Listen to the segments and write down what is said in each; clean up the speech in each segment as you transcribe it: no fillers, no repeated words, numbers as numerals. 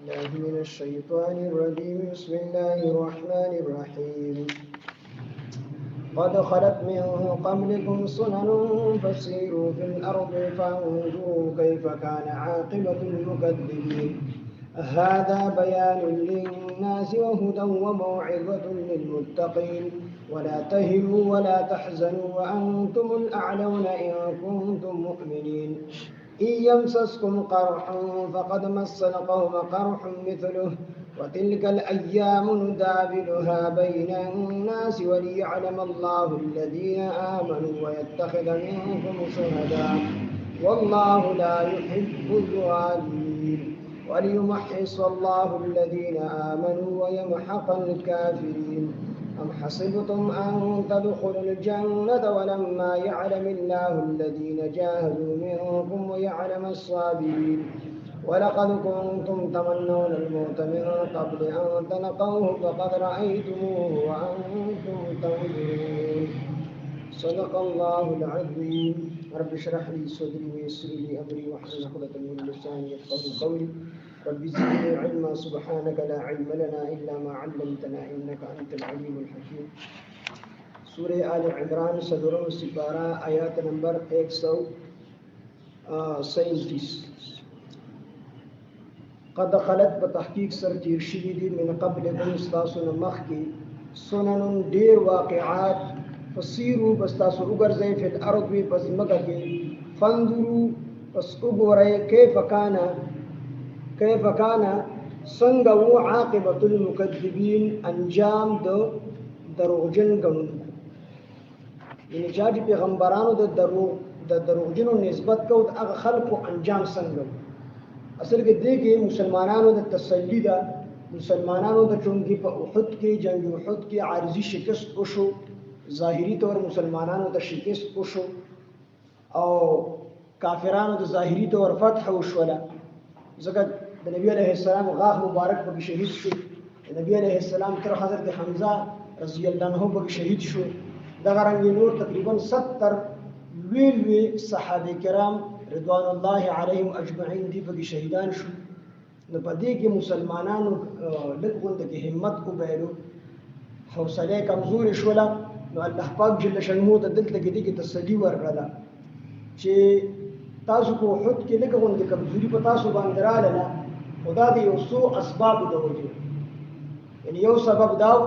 الله من الشيطان الرجيم. بسم الله الرحمن الرحيم. قد خلت من قبلكم سنن فسيروا في الأرض فانظروا كيف كان عاقبة المكذبين. هذا بيان للناس وهدى وموعظة للمتقين. ولا تهنوا ولا تحزنوا وأنتم الأعلون إن كنتم مؤمنين. إن يمسسكم قرح فقد مس القوم قرح مثله وتلك الأيام نداولها بين الناس وليعلم الله الذين آمنوا ويتخذ منكم شهداء والله لا يحب الظالمين وليمحص الله الذين آمنوا ويمحق الكافرين. أم حسبتم أن تدخلوا الجنة ولما يعلم الله الذين جاهدوا منكم ويعلم الصابرين. ولقد كنتم تمنون الموت من قبل أن تلقوه فقد رأيتموه وأنتم تنظرون. صدق الله العظيم. رب اشرح لي صدري ويسر لي أمري واحلل عقدة من لساني يفقهوا قولي. رب زدني علما سبحانك لا علم لنا إلا ما علمتنا إنك أنت العليم الحكيم. سورة آل عمران صدروں سپارہ آیات نمبر 137. قد خلت بتحقیق سر تیر شوی دی من قبلکم استاسو مخکی سنن دیر واقعات فسیرو بستاسو اگرزے فی الارض پس مکہ کے فانظرو پس اگورے کیف کانا سنگو عاقبت المکذبین انجام دو دروغجن گنون. یعنی چاہتی پیغمبرانو دروغجنو نسبت کو اغا خلق و انجام سنگو. اصل کے دیکھے مسلمانانو دا تسلی دا مسلمانانو دا چونکہ پا احد کے جنگ احد کے عارضی شکست اوشو ظاہری طور مسلمانانو دا شکست اوشو او کافرانو دا ظاہری طور فتح اوشولا. زکر نبی علیہ السلام غاہ مبارک پا شہید شو. نبی علیہ السلام تر حضرت حمزہ رضی اللہ عنہ پا شہید شو. دا غرنگی نور تقریباً 70 لوی صحابہ کرام رضوان اللہ علیہم اجمعین دی پا شہیدان شو. نو پا دے کے مسلمانانو لگون دا کی حمد کو بیلو حوصلے کمزور شولا. نو اللہ پاک جل شنہو دا دلتا کی دی کی تسلی ورگلا چے تاسو کو حد کے لگون دا کمزوری پا تاسو باندرالا خدا دی یو سو اسباب دا وجو. یعنی یو سبب داو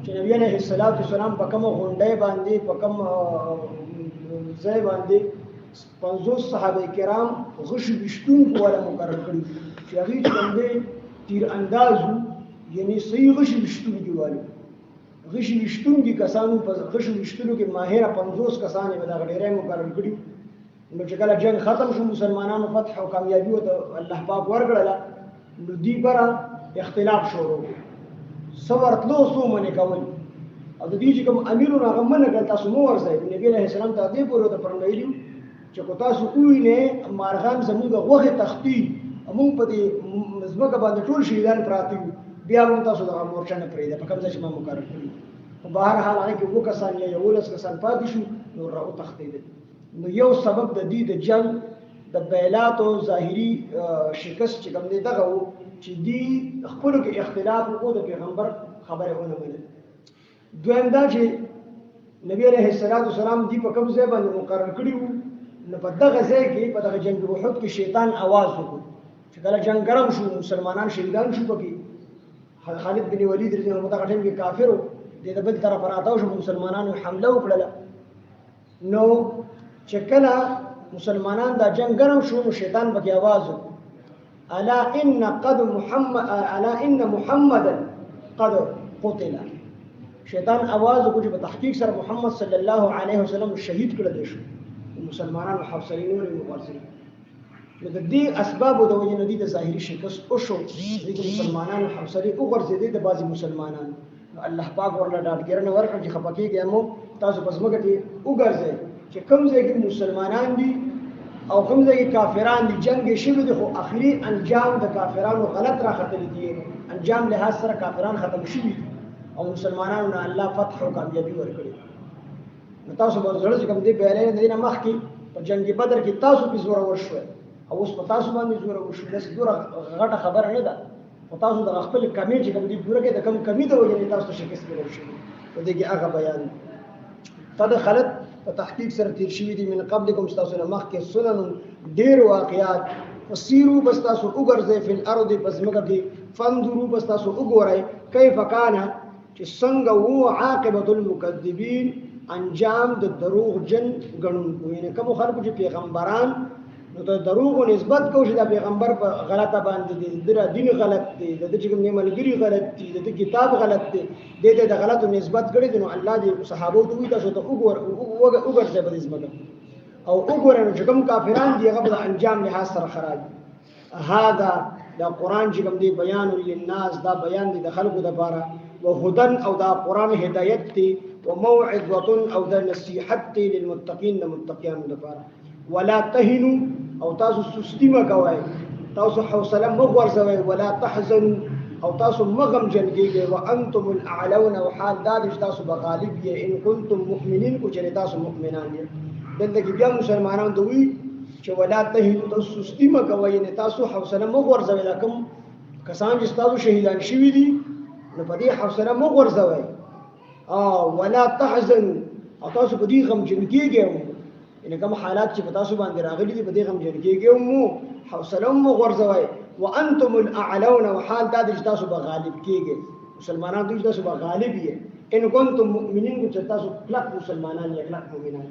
چے نبی علیہ السلام پا کم غنڈے باندے پا کم زی باندے 50 صحابہ کرام غش بشتون کو والا مقرر کری چی اغیچ بندے تیر اندازو یعنی صحیح غش بشتون کی والا غش بشتون کی کسانو غش بشتونو کے ماہرہ 50 کسانے بدا غلیرہ مقرر کری. نو چکل جنگ ختم شو مسلمانانو فتح و کامیابی و اللہ پاک ورگڑلا. نو دی برا اختلاف شروع سورتلو سو منی کول او دی چکم امیرون آغم من اگلتا سو مور زید نبی علیہ السلام تا دی پورو تا پرنگیلیو چکو تاسو اوی نے مارغان زمونگا وغی تختی امون پا دی مزمکا باندی طول شیدان پراتیو بیا مون تاسو دا مورچان پریده پا کمزا شما مکرر کری. بہرحال آگے کہ وہ کسان یا یولس کسان پاتی شو نو رہو تختی دی. نو یو سبب دا دی دا جنگ دا بیلات و ظاہری شکست چکم دی دغا ہو چی دی خپلو کے اختلاف کو دا پیغمبر خبر ہونا ملے. دویم دا چی نبی علیہ السلام دی پا کمزے باندی مقرر کری ہو. نو پا دغا زی کی پا دغا جنگ احد کی شیطان آواز ہو چکل جنگ گرم شو مسلمانان شہیدان شو پا کی خالد بن ولید رضی اللہ عنہ ٹیم کے کافر ہو دیتا بل طرف راتاو شو مسلمانان حملہ اکڑلا. نو چکلا مسلمانان دا جنگ گرم شو شیطان با کی آواز ہو الا ان محمدا قد قتل. شیطان آواز ہو کچھ بتحقیق سر محمد صلی اللہ علیہ وسلم شہید کر دے شو مسلمانان و حفصلین و مقارسین. دی اسباب دا وجہ ندی دا ظاہری شکست اوشو دی مسلمانان و حفصلین او غرزی دی دا بازی مسلمانان اللہ پاک ورلا ڈاٹ گرن ورکن چی خپاکی گیا مو تاسو پسمکتی او غرزی چی کمزے کی مسلمانان دی او کمزے کی کافران دی جنگ شروع دی خو آخری انجام دا کافران و غلط را ختم دیئے انجام لحاظ سر کافران ختم شروع دی او مسلمانان نا اللہ فتح و کامیابی ورکڑی. تاسو به زړه چې کوم دی بیانې د دینه مخکې په جنگ بدر کې تاسو په زور وشو او اوس په تاسو باندې زور وشو. داسې دوره غټه خبره نه ده تاسو د خپل کمی چې کوم دي پوره کې د کم کمی د وجه تاسو ته شکست کېدل شي په دې کې هغه بیان قد خلت په تحقیق سره تیر شوي دي من قبلکم تاسو نه مخکې سنن ډېر واقعات فسیرو بس تاسو وګرځئ فی الارض پس مګه کې فانظروا بس تاسو وګورئ کیف کان چې څنګه وو عاقبۃ المکذبین انجام د دروغ جن غنونکو یعنی کوم خلکو چې پیغمبران نو ته دروغ نسبت کو چې د پیغمبر په غلطه باندې دي د دین غلط دي د چې کوم نیمګری غلط دي د کتاب غلط دي د غلطو نسبت کړي دي نو الله دې صحابه ته وي تاسو ته وګورئ په دې ځمکه او وګورئ چې کوم کافران دي هغه د انجام لحاظ سره خراب هذا دا قران چې کوم دی بیان للناس دا بیان دی د خلکو لپاره وهدن او دا قران هدایت دی وموعظه او دا نصيحت دی للمتقین للمتقین لپاره ولا تهنوا او تاسو سستی مکوئ تاسو حوصله مغورځوئ ولا تحزنوا او تاسو مغم جنګیږئ وانتم الاعلون او حال دا چې تاسو بغالب یې ان کنتم مؤمنین کو چې تاسو مؤمنان یې دلته کې بیا مسلمانان دوی چې ولا تهنوا تاسو سستی مکوئ نه تاسو حوصله مغورځوئ دا کوم کسان چې تاسو شهیدان شوي دي نو په دې حوصله مغورځوئ ولا تحزنوا او تاسو په دې غم جنګیږئ ان کوم حالات چې په تاسو باندې راغلي دي په دې غم جنګیږئ مو حوصله مغورځوئ وانتم الاعلون وحال دا چې تاسو به غالب کیږئ مسلمانان دوی تاسو به غالب یې ان کنتم مؤمنین کو چې تاسو کلک مسلمانان یې کلک مؤمنان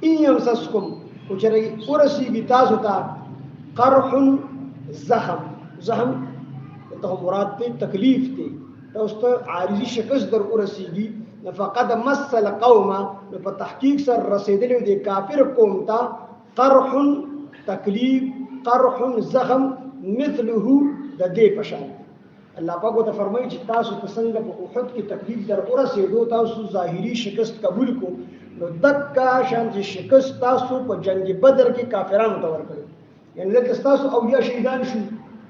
ان یمسسکم او چې ورسیږي تاسو ته قرح زخم ته مراد ته تکلیف ته تاسو ته عارضی شکست در ورسیږي فقد مس القوم په تحقیق سره رسیدلی دی کافر قوم ته قرح تکلیف قرح زخم مثله د دې پشان الله پاک ته فرمایي چې تاسو په څنګه په احد کې تکلیف در ورسېدو تاسو ظاهري شکست قبول کو نو دکا شان چې شکست تاسو په جنگ بدر کې کافرانو ته ورکړي یعنی دلته تاسو اویا شهیدان شو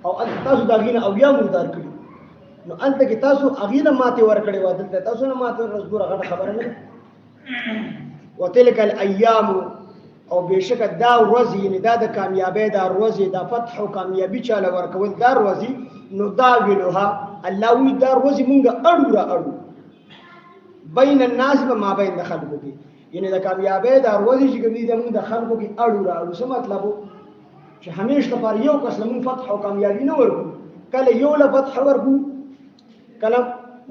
او تاسو داغینه اویا مردار کړي نو انت کې تاسو اغیله ماته ورکړي و دلته تاسو نه ماته ورزګور غټه خبره نه وتلک الايام او بشک دا ورځ یعنی دا د کامیابی دا ورځ دا فتح او کامیابی چاله ورکول دا ورځ نو دا ویلوها الله وی دا ورځ مونږه اړو بین الناس ما بین د خلکو کې یعنی د کامیابی دا ورځ چې کوي د مونږ د خلکو کې اړو څه مطلب چې همیشه پر یو کس لمون فتح او کامیابی نه ورکو کله یو له فتح ورکو کله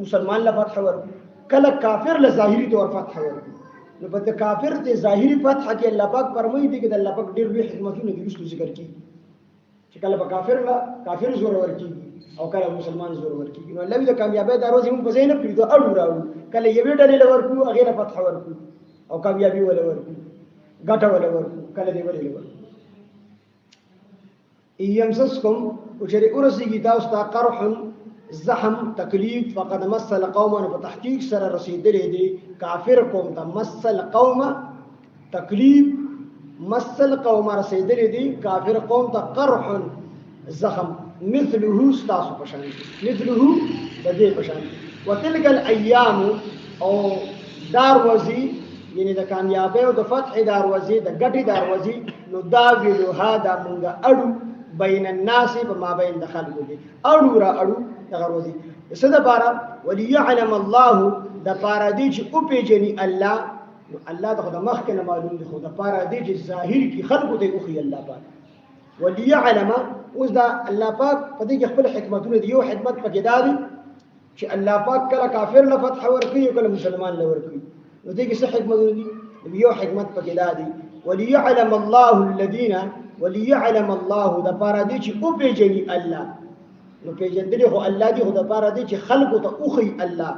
مسلمان له فتح ورکو کله کافر له ظاهری طور فتح ورکو نو په کافر ته ظاهری فتح کې الله پاک فرمایي دي چې الله پاک ډېر لوی حکمتونه دي رسو ذکر کوي چې کله په کافر زور ورکی او کله مسلمان زور ورکی نو الله دې کامیابی دا روز موږ په ځای نه پریدو اړو راو کله یو ډېر له ورکو هغه فتح ورکو او کامیابی ولا ورکو ګټه ولا ورکو کله دې ولا ورکو يمسسكم وجري ورسيږي تاسو ته قرح زحم تکلیف فقد مس القوم په تحقیق سره رسیدلې دي کافر قوم ته مس القوم تکلیف مس القوم رسیدلې دي کافر قوم ته قرح زخم مثله استاسو پشان مثله بدې پشان وتلك الايام او دار وزي یعنی د کامیابی او د فتح دار وزي د ګټي دار وزي نو دا ویلو هدا مونږه اړو بین الناس بما بین د خلکو دي اړو دغه روزي صدا بارا وليعلم الله د پارا دي چې او پیجني الله د خدای مخ کې معلوم دي خدای پارا دي چې ظاهر کې خلکو ته او خي الله پاک وليعلم اوس دا الله پاک په دې کې خپل حکمتونه دي یو حکمت پکې داري چې الله پاک کله کافر له فتح ورکړي او کله مسلمان له ورکړي نو دې کې څه حکمتونه دي یو حکمت پکې داري وليعلم الله الذين وليعلم الله د پارا دي چې او پیجني الله نو پیجندل خو الله دی خو د پاره دی چې خلقو ته اوخی الله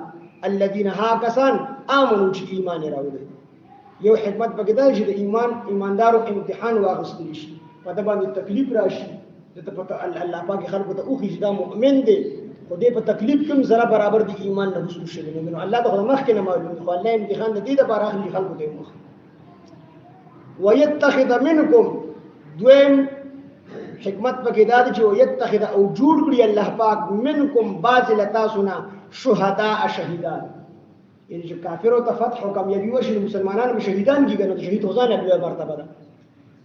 الذين ها کسان امنوا چې ایمان راوړي یو حکمت پکې دا چې د ایماندارو امتحان واغستلی شي په دا باندې تکلیف راشي د پته الله پاک خلقو ته اوخی چې دا مؤمن دی خو دې په تکلیف کوم زره برابر دی ایمان نه وسو شي نو الله ته مخ کې نه معلوم خو الله امتحان دې د بار اخلي خلقو ته مخ ويتخذ منكم دویم حکمت پکې دا چې ويتخذ او جوړ کړی الله پاک منکم باز لتاسنا شهداء شهیدان یعنی چې کافر او فتح او کامیابی وشي مسلمانانو شهیدان کیږي نو شهید غزان به مرتبه ده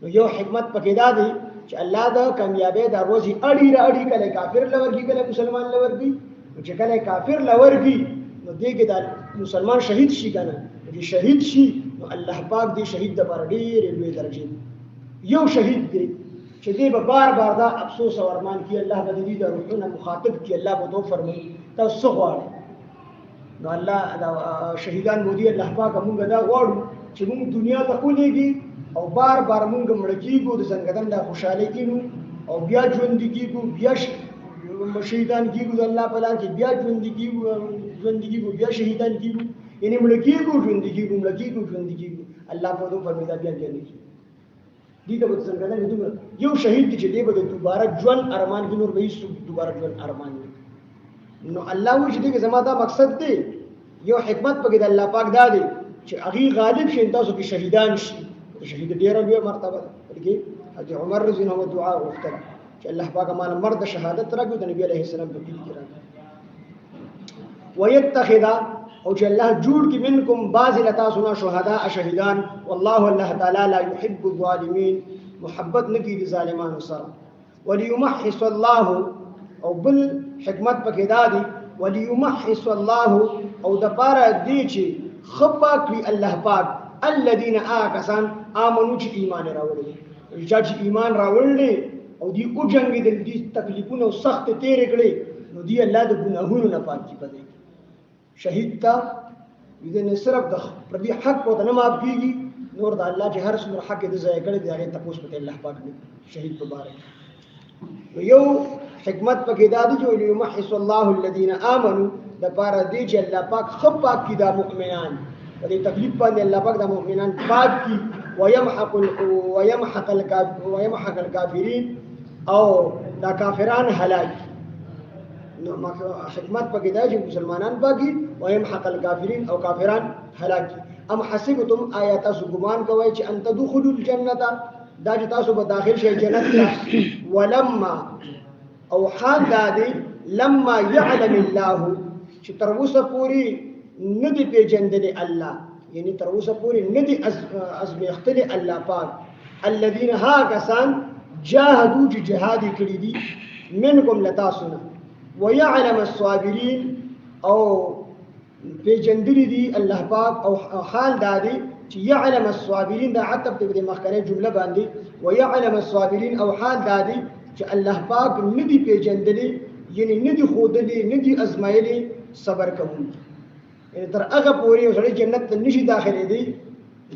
نو یو حکمت پکې دا دی چې الله دا کامیابی دا روزي اړي را اړي کله کافر لورګي کله مسلمان لورګي چې کله کافر لورګي نو دغه دا مسلمان شهید شي کنه چې شهید شي نو الله پاک دې شهید د بار ډېر لوی درجه یو شهید دی چې دې به بار بار دا افسوس او ارمان کی الله به دې د روحونه مخاطب کی الله به تو فرمایي تاسو غواړئ نو الله دا شهیدان مودي الله پاک موږ دا غواړو چې موږ دنیا ته ولېږي او بار بار موږ مړ کېږو د څنګه دا خوشاله کېږو او بیا ژوند کېږو بیا شهیدان کېږو د الله په لار کې بیا ژوند کېږو بیا شهیدان کېږو یعنی مړ کېږو ژوند کېږو الله په دې فرمایي دا بیا نه کېږي دې ته څنګه دا یو شهید چې دې به دوباره ژوند ارمان کې نور به هیڅ دوباره ژوند ارمان نه نو الله وی چې دغه زما دا مقصد دی یو حکمت پکې د الله پاک دا دی چې هغه غالب شي تاسو کې شهیدان شي شهید ډیره لوی مرتبه ده پکې حضرت عمر رضی الله عنه دعا وکړه چې الله پاک مال مرد شهادت راکړي د نبی عليه السلام په دې کې راځي ويتخذ او چې الله جوړ کې منکم بعض لتا سنا شهدا شهیدان والله الله تعالی لا يحب الظالمين محبت نکي دي ظالمانو سره وليمحص الله او بل حکمت پکې دا دی وليمحص الله او د پاره دی چې خپا کړی الله پاک الذين آکسان امنو چې ایمان راوړي چې ایمان راوړي او دی او جنگ دي تکلیفونه سخت تیر کړي نو دی الله د ګناهونو نه پاک کی پدې شهید تا دې نه صرف د پردي حق او د نه معاف کیږي نور د الله چې هر څومره حق دې ځای کړي دی هغه تاسو په الله پاک نه شهید مبارک یو حکمت پکې دا دی چې یمحص الله الذين امنوا د پاره دی چې الله پاک خو پاک کی دا مؤمنان په دې تکلیف باندې الله پاک د مؤمنان پاک کی ويمحق الكافرين او دا کافران هلاک نو حکمت پکې دا چې مسلمانان پاکي ويمحق الكافرين او کافران هلاک ام حسبتم آیات سګمان کوي چې ان تدخلوا الجنه دا چې تاسو به داخل شئ جنت ته ولما او حال دادی لما يعلم الله چې تر اوسه پوری ندی پیژندل الله یعنی تر اوسه پوری ندی ازمیختل الله پاک الذين ها کسان جاهدوا جهاد کړی دي منکم لتاسنا ويعلم الصابرين او پیژندل دي الله پاک او حال دادی چې يعلم الصابرين دا عتب دې مخکنه جمله باندې ويعلم الصابرين او حال دادی چې الله پاک ندی پیژندلې یعنی ندی خودلې ندی ازمایلې صبر کوي یعنی تر هغه پورې سړی جنت ته نشي داخلي دی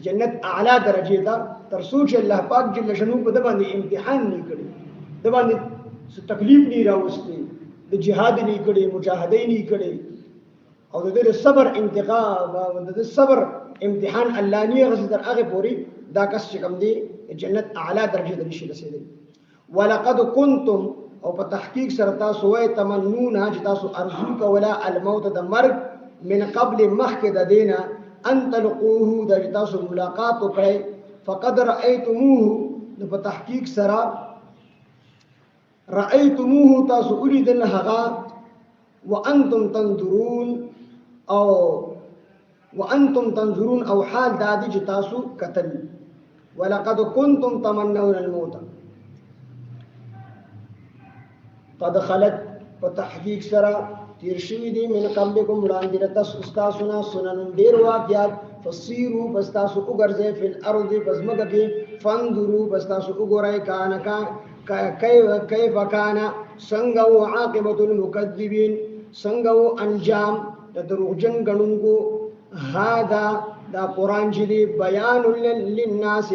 جنت اعلی درجه ده تر سوچ الله پاک جل شانو په د باندې امتحان نه کړي د باندې تکلیف نه راوستي د جهاد نه کړي مجاهدې نه کړي او د صبر انتقام او د صبر امتحان الله نه غزي تر هغه پورې دا کس چې کوم دی جنت اعلی درجه ده نشي رسیدلی ولقد كنتم او په تحقیق سره تاسو وای تمنون چې تاسو ارزو کولا الموت د مرګ من قبل مخک د دینه ان تلقوه د تاسو ملاقات وکړي فقد رايتموه په تحقیق سره رايتموه تاسو ولیدل هغه وانتم تنظرون او حال دادی چې تاسو قتل ولقد كنتم تمنون الموت قد خلت وتحقيق سرا تیر شوی دی من قبلکم وړاندې تاسو استاسونه سنن ډیر واقعات فسیرو بس تاسو وګرځئ فل ارض بس مګه کې فانظروا بس تاسو وګورئ کیف کان څنګه او عاقبت المکذبین څنګه او انجام د دروغجن غنونکو هاذا دا قران چې دی بیان للناس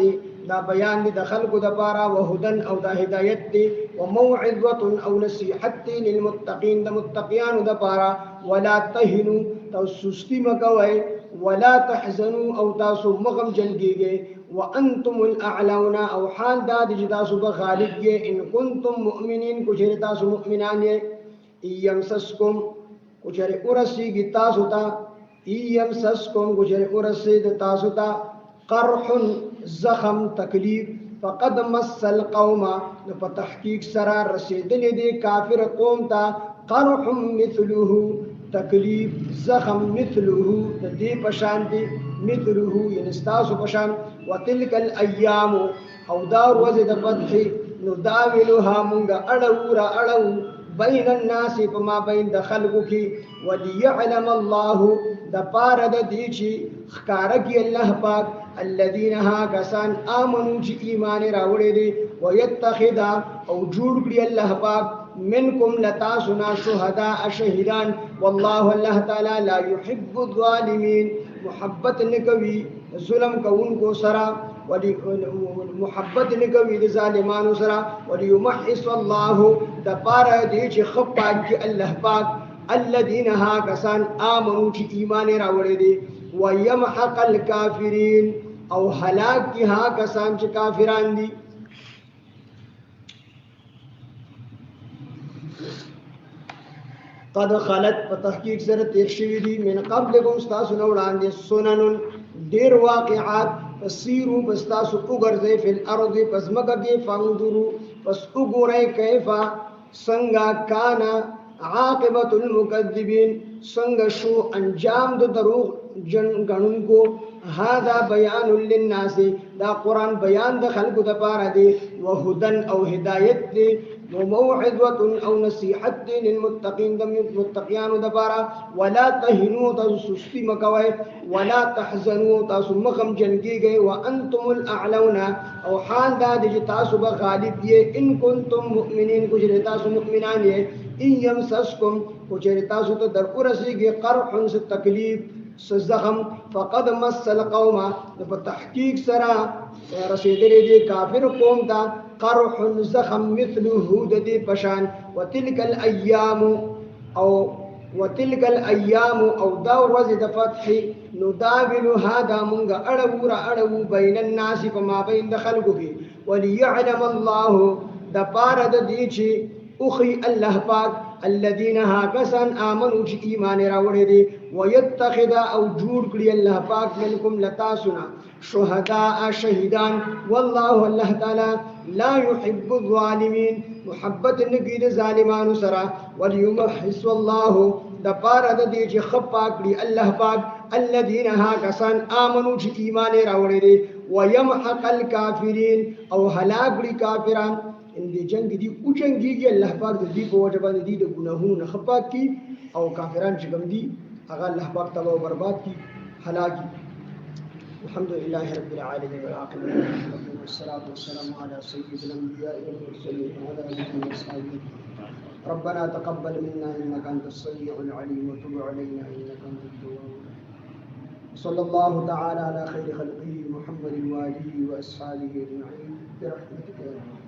دا بیان دی د خلقو د پاره وهدن او د هدایت دی وموعظه او نصيحت للمتقين د متقیانو د پاره ولا تهنوا تاسو سستی مکوئ ولا تحزنوا او تاسو مغم جنگیږئ وانتم الاعلون او حال دا د تاسو به غالب یې ان کنتم مؤمنین کو چې تاسو مؤمنان یې یمسسکم کو چې ورسیږي تاسو ته یمسسکم کو چې ورسیږي تاسو ته قرح زخم تکلیف فقد مس القوم په تحقیق سره رسیدلې دي کافر قوم ته قرح مثله تکلیف زخم مثله د دې پشان دي مثله یعنی تاسو پشان وتلک الايام او دا ورځ د فتح نداولها منغا اڑورا اڑو بین الناس فما بین دخلقو کی وليعلم الله دپارد دیچی خکارکی اللہ پاک الذين ها کسان آمنوا چی ایمان راوڑے دے ویتخذا او جوڑ کری اللہ پاک منکم لتاسنا شہداء شہدان واللہ اللہ تعالی لا يحب الظالمین محبت نکوی ظلم کون کو سرا محبت نکوی ظالمان سرا وليمحص الله دپار دیچ خپاک کی اللہ پاک الذين ها کسان آمنوا چی ایمان راوڑے دے ویمحق الکافرین او ہلاک کی ہاں کسان چی کافران دی قد خلت پتحقیق سر تیخشوی دی من قبلکم ستاسو نوڑان دی سنن دیر واقعات فسیرو بستاسو اگرزے فی الارض پس مکگی فانظرو پس اگرے کیفا سنگا کانا عاقبت المکذبین سنگ شو انجام دو دروغ جن گنن کو هذا بیان للناس دا قرآن بیان دا خلق دا پارا دے وہدن او ہدایت دے وموعظت او نصیحت دے للمتقین دا متقیان دا پارا ولا تہنو تا سستی مکوئے ولا تحزنو تا سمخم جنگی گئے وانتم الاعلون او حال دا دے تاسو بغالب یہ ان کنتم مؤمنین کچھ تاسو مؤمنان یہ ان یمسسکم کچھ تاسو تو در ارسی گے قرح سے تکلیف سزخم فقد مس القوم بتحقیق سرا رسیدلی دی کافر قوم تا قرح زخم مثل هود دی پشان وتلك الايام او دا ورځ د فتح نداول هذا منغ اڑو بین الناس فما بین خلقو کی وليعلم الله دپارد دیچی اخی اللہ پاک الذين هاكسان آمنوا چی ایمان راوڑے دے ویتخذ او جوڑ کری اللہ پاک منکم لتاسنا شہداء شہدان واللہ اللہ تعالی لا يحب الظالمین محبت نگید ظالمان سرا وليمحص اللہ دپارد دے چی خپا کری اللہ پاک الذين هاكسان آمنوا چی ایمان راوڑے دے ویمحق الكافرین او ہلاک کری کافران ان دی جنگ دی او جنگی گی اللہ پاک دی پو وجبان دی دی گناہون نخپاک کی او کافران چکم دی اغا اللہ پاک تبا و برباد کی حلاکی الحمدللہ رب العالمین والعاقبۃ والصلاة والسلام علی سید الانبیاء والمرسلین وعلی آلہ وصحبہ ربنا تقبل منا انك انت السميع العليم وتب علينا انك انت التواب صلی اللہ تعالی علی خیر خلقه محمد وآلہ واصحابہ اجمعین برحمتک یا رب